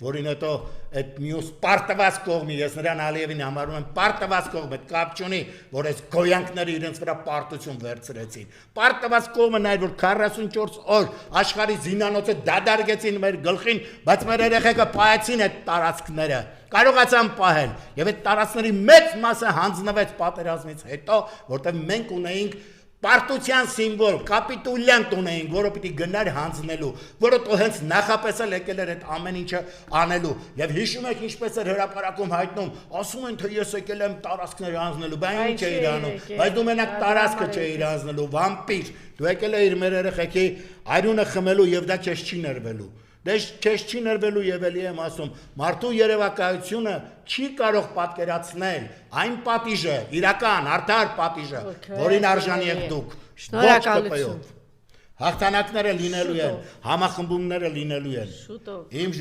որին հետո այդ մյուս պարտված կողմի, ես նրան Ալիևին համարում եմ պարտված կողմ, այդ կապ չունի, որ այս գոյանքները իրենց վրա պարտություն վերցրեցին։ Պարտված կողմը նա էր, որ 44 օր աշխարհի զինանոցը դադարեցին մեր գլխին, բայց մեր երեխեքը պահեցին այդ տարածքները։ Կարողացան պահել, եւ այդ տարածքների մեծ մասը հանձնվեց պատերազմից հետո, որտեղ մենք ունեինք պարտության սիմվոլ, կապիտուլյանտ ունեինք, որը պիտի գնար հանձնելու, որը તો հենց նախապես էլ եկել էր այդ ամեն ինչը անելու։ Եվ հիշում եք ինչպես էր հրապարակում հայտնում, ասում են թե ես եկել եմ տարածքներ հանձնելու, բայց ինչ է իրանում, բայց դու մենակ տարածքը չէիր հանձնելու, վամպիր, դու եկել ես մեր երեխեքի արյունը խմելու եւ դա քեզ չի ներվելու։ Դες քեզ չի ներվելու եւ էլի եմ ասում, մարդու երևակայությունը չի կարող պատկերացնել այն պատիժը, իրական, արդար պատիժը, որին արժանի եք դուք։ Շնորհակալություն։ Հաղթանակները լինելու են, համախմբումները լինելու են։ Իմ